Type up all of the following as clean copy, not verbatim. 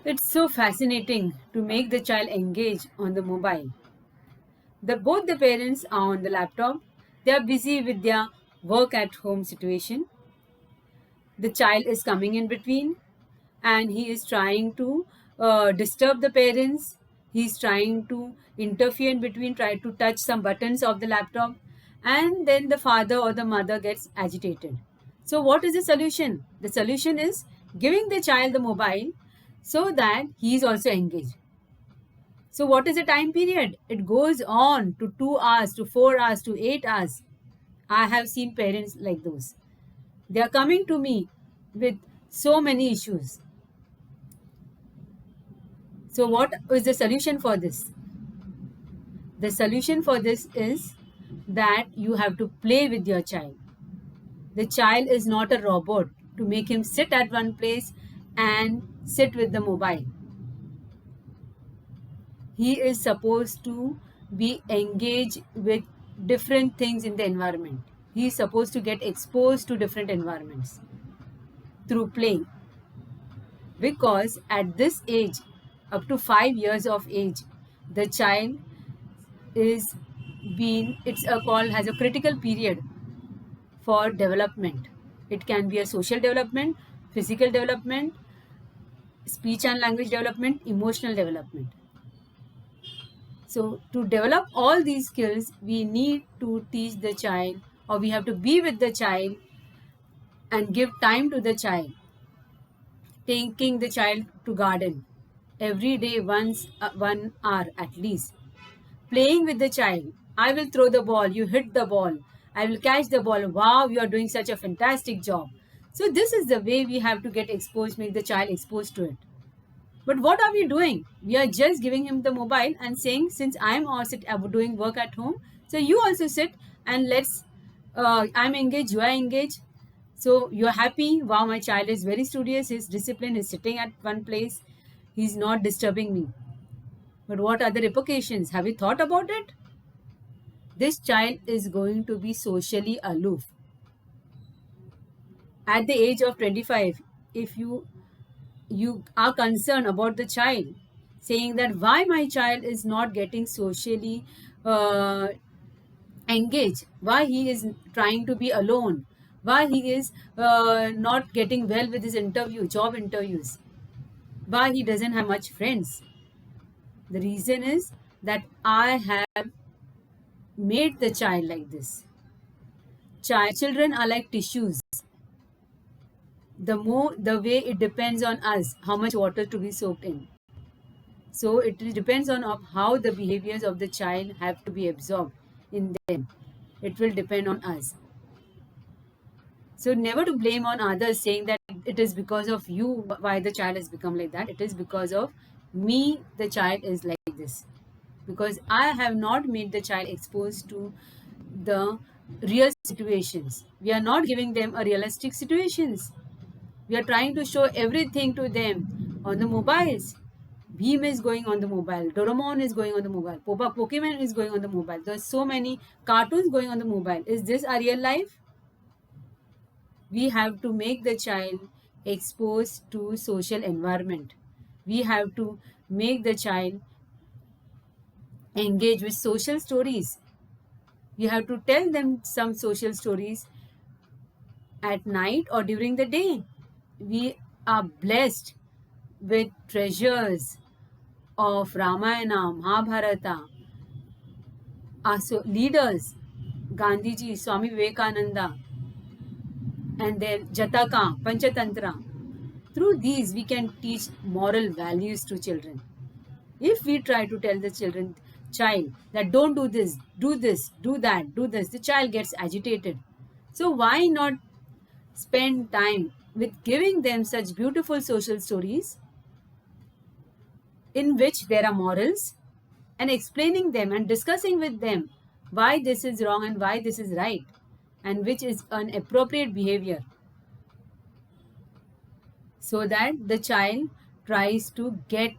It's so fascinating to make the child engage on the mobile. Both the parents are on the laptop. They are busy with their work at home situation. The child is coming in between and he is trying to disturb the parents. He's trying to interfere in between, try to touch some buttons of the laptop, and then the father or the mother gets agitated. So what is the solution? The solution is giving the child the mobile so that he is also engaged. So what is the time period? It goes on to 2 hours, to 4 hours, to 8 hours. I have seen parents like those. They are coming to me with so many issues. So, what is the solution for this? The solution for this is that you have to play with your child. The child is not a robot to make him sit at one place and sit with the mobile. He is supposed to be engaged with different things in the environment. He is supposed to get exposed to different environments through playing. Because at this age, up to 5 years of age, the child is being it's a called has a critical period for development. It can be a social development, physical development, speech and language development, emotional development. So to develop all these skills, we need to teach the child, or we have to be with the child and give time to the child, taking the child to garden every day, once 1 hour at least, playing with the child. I will throw the ball, you hit the ball. I will catch the ball. Wow, you are doing such a fantastic job. So, this is the way we have to get exposed, make the child exposed to it. But what are we doing? We are just giving him the mobile and saying, since I am also doing work at home, so you also sit and I'm engaged, you are engaged. So you're happy. Wow, my child is very studious, he's disciplined, he's sitting at one place, he's not disturbing me. But what are the repercussions? Have you thought about it? This child is going to be socially aloof. At the age of 25, if you are concerned about the child, saying that why my child is not getting socially uh, engaged, why he is trying to be alone, why he is not getting well with his job interviews, why he doesn't have much friends. The reason is that I have made the child like this. Children are like tissues. The way it depends on us how much water to be soaked in. So it depends on of how the behaviors of the child have to be absorbed in them. It will depend on us. So never to blame on others, saying that it is because of you why the child has become like that. It is because of me the child is like this, because I have not made the child exposed to the real situations. We are not giving them a realistic situations. We are trying to show everything to them on the mobiles. Beam is going on the mobile. Doraemon is going on the mobile. Pokemon is going on the mobile. There's so many cartoons going on the mobile. Is this a real life? We have to make the child exposed to social environment. We have to make the child engage with social stories. You have to tell them some social stories at night or during the day. We are blessed with treasures of Ramayana, Mahabharata, our leaders, Gandhiji, Swami Vivekananda, and then Jataka, Panchatantra. Through these, we can teach moral values to children. If we try to tell the child that don't do this, do that, do this, the child gets agitated. So why not spend time with giving them such beautiful social stories in which there are morals, and explaining them and discussing with them why this is wrong and why this is right and which is an appropriate behavior, so that the child tries to get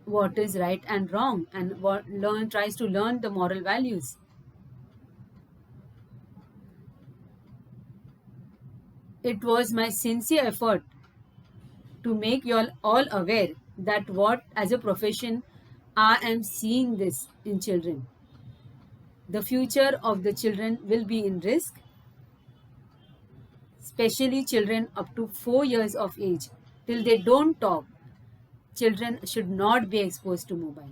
what is right and wrong and tries to learn the moral values. It was my sincere effort to make you all aware that what as a profession I am seeing this in children. The future of the children will be in risk, especially children up to 4 years of age. Till they don't talk, children should not be exposed to mobile.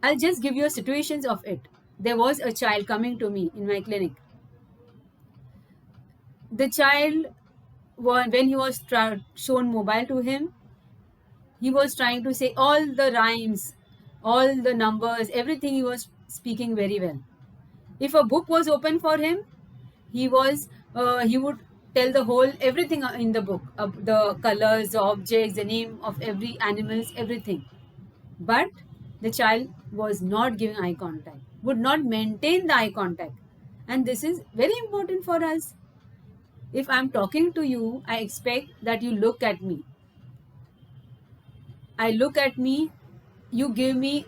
I'll just give you situations of it. There was a child coming to me in my clinic. The child, when he was shown mobile to him, he was trying to say all the rhymes, all the numbers, everything he was speaking very well. If a book was open for him, he would tell the whole everything in the book, the colors, the objects, the name of every animals, everything. But the child was not giving eye contact, would not maintain the eye contact, and this is very important for us. If I'm talking to you, I expect that you look at me. I look at me, you give me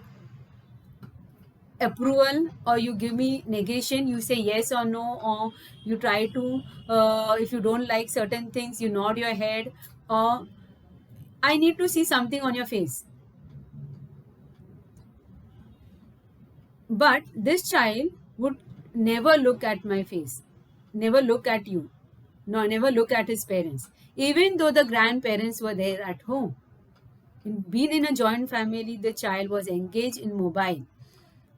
approval or you give me negation, you say yes or no, or you try to, if you don't like certain things, you nod your head, or I need to see something on your face. But this child would never look at my face, never look at you, no, never look at his parents, even though the grandparents were there at home. Being in a joint family, the child was engaged in mobile,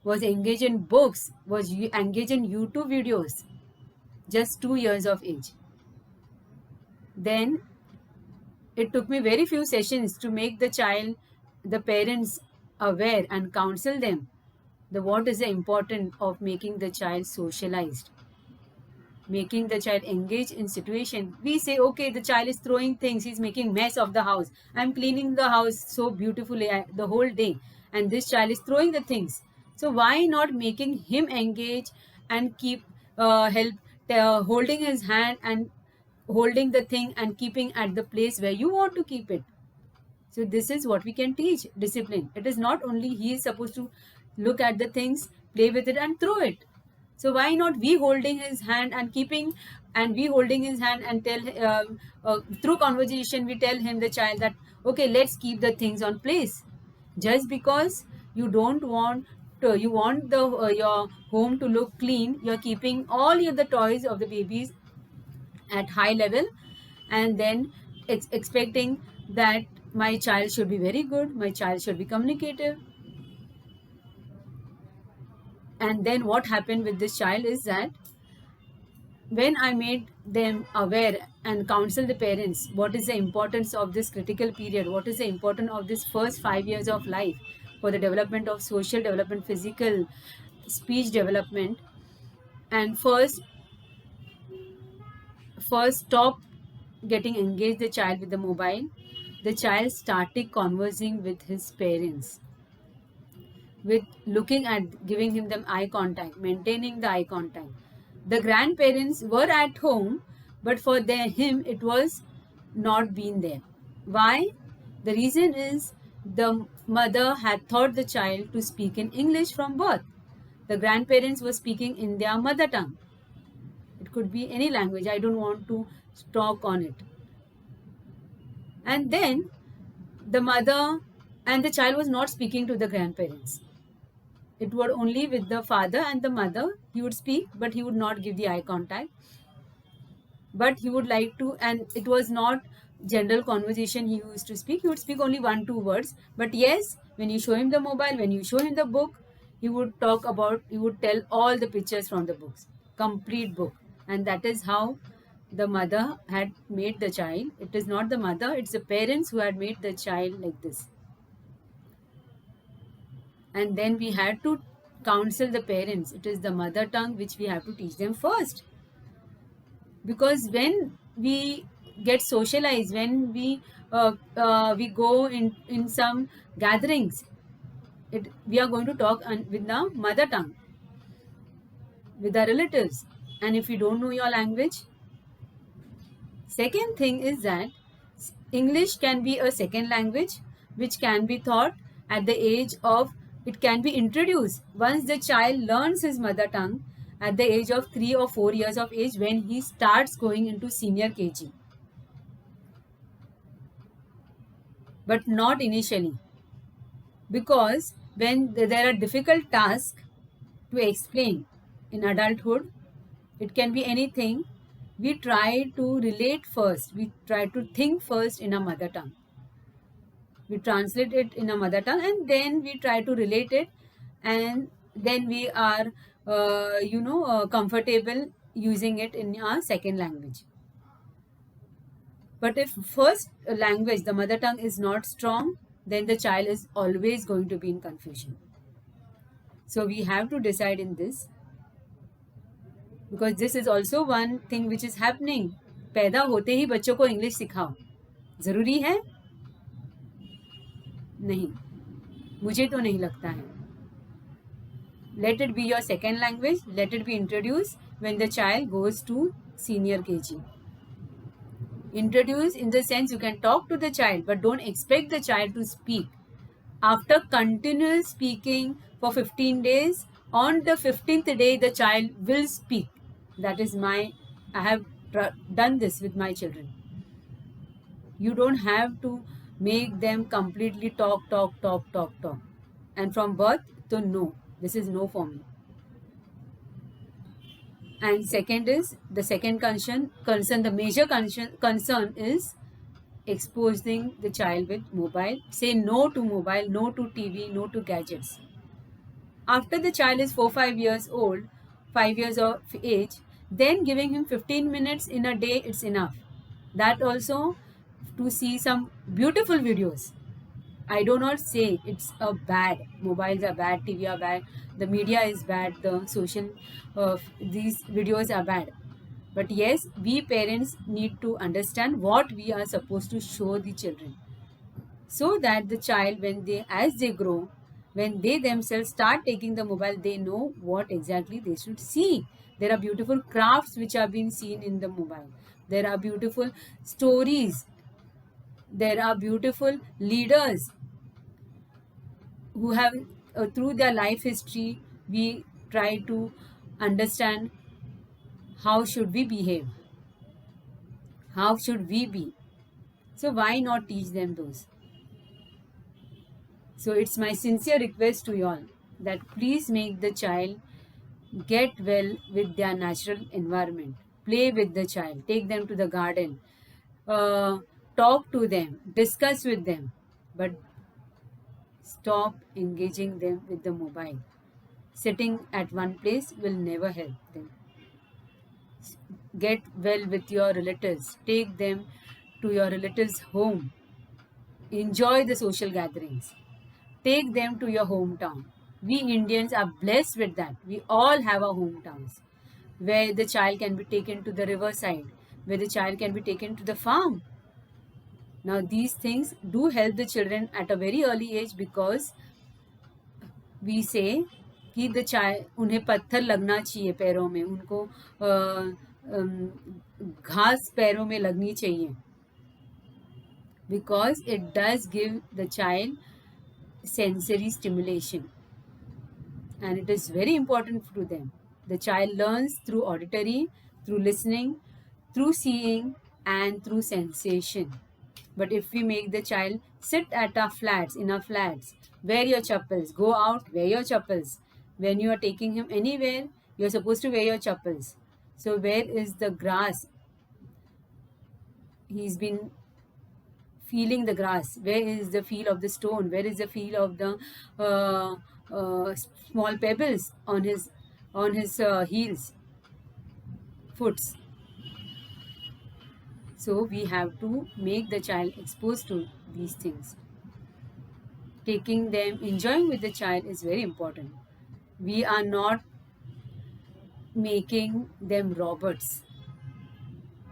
was engaged in books, was engaged in YouTube videos, just 2 years of age. Then it took me very few sessions to make the parents aware and counsel them what is the importance of making the child socialized, making the child engage in situation. We say, okay, the child is throwing things, he's making mess of the house. I'm cleaning the house so beautifully the whole day, and this child is throwing the things. So why not making him engage and keep help holding his hand and holding the thing and keeping at the place where you want to keep it. So this is what we can teach discipline. It is not only he is supposed to look at the things, play with it and throw it. So why not we holding his hand and keeping, and we holding his hand and tell through conversation we tell him, the child, that okay, let's keep the things on place. Just because you don't want to, you want the your home to look clean, you're keeping all the toys of the babies at high level, and then expecting that my child should be very good, my child should be communicative. And then what happened with this child is that when I made them aware and counsel the parents what is the importance of this critical period, what is the importance of this first 5 years of life for the development of social development, physical, speech development, and first stop getting engaged the child with the mobile, the child started conversing with his parents, with looking at, giving him them eye contact, maintaining the eye contact. The grandparents were at home, but for him it was not been there. Why? The reason is the mother had taught the child to speak in English from birth. The grandparents were speaking in their mother tongue. It could be any language. I don't want to talk on it. And then the mother and the child was not speaking to the grandparents. It was only with the father and the mother. He would speak, but he would not give the eye contact. But he would like to, and it was not general conversation he used to speak. He would speak only 1-2 words. But yes, when you show him the mobile, when you show him the book, he would talk about, he would tell all the pictures from the books, complete book. And that is how the mother had made the child. It is not the mother, it's the parents who had made the child like this. And then we had to counsel the parents. It is the mother tongue which we have to teach them first. Because when we get socialized, when we go in some gatherings, we are going to talk with the mother tongue, with our relatives. And if you don't know your language, second thing is that English can be a second language which can be taught at the age of, it can be introduced once the child learns his mother tongue at the age of 3 or 4 years of age, when he starts going into senior KG. but not initially, because when there are difficult tasks to explain in adulthood, it can be anything, we try to relate first, we try to think first in a mother tongue, we translate it in a mother tongue, and then we try to relate it, and then we are comfortable using it in our second language. But if first language, the mother tongue, is not strong, then the child is always going to be in confusion. So we have to decide in this, because this is also one thing which is happening. पैदा होते ही बच्चों को English सिखाओ, जरूरी है? नहीं, मुझे तो नहीं लगता है. Let it be your second language. Let it be introduced when the child goes to senior KG. Introduce in the sense you can talk to the child, but don't expect the child to speak. After continuous speaking for 15 days, on the 15th day, the child will speak. That is I have done this with my children. You don't have to make them completely talk. And from birth to no. This is no for me. And second is, the second concern, the major concern is exposing the child with mobile. Say no to mobile, no to TV, no to gadgets. After the child is 4-5 years old, 5 years of age, then giving him 15 minutes in a day, it's enough. That also to see some beautiful videos. I do not say it's a bad. Mobiles are bad, TV are bad, the media is bad, the social, these videos are bad. But yes, we parents need to understand what we are supposed to show the children, so that the child, as they grow, when they themselves start taking the mobile, they know what exactly they should see. There are beautiful crafts which are being seen in the mobile. There are beautiful stories. There are beautiful leaders who have, through their life history, we try to understand how should we behave, how should we be. So why not teach them those? So it's my sincere request to you all that please make the child get well with their natural environment. Play with the child, take them to the garden, talk to them, discuss with them, but stop engaging them with the mobile. Sitting at one place will never help them. Get well with your relatives, take them to your relatives' home, enjoy the social gatherings, take them to your hometown. We Indians are blessed with that. We all have our hometowns where the child can be taken to the riverside, where the child can be taken to the farm. Now these things do help the children at a very early age, because we say कि the child, उन्हें पत्थर लगना चाहिए पैरों में, उनको घास पैरों में लगनी चाहिए, because it does give the child sensory stimulation, and it is very important to them. The child learns through auditory, through listening, through seeing, and through sensation. But if we make the child sit at our flats, in our flats, wear your chappals, go out, wear your chappals. When you are taking him anywhere, you are supposed to wear your chappals. So where is the grass? He's been feeling the grass. Where is the feel of the stone? Where is the feel of the small pebbles on his heels, foots? So we have to make the child exposed to these things. Taking them, enjoying with the child is very important. We are not making them robots.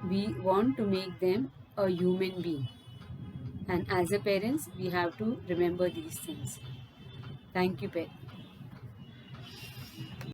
We want to make them a human being. And as a parents, we have to remember these things. Thank you, parents.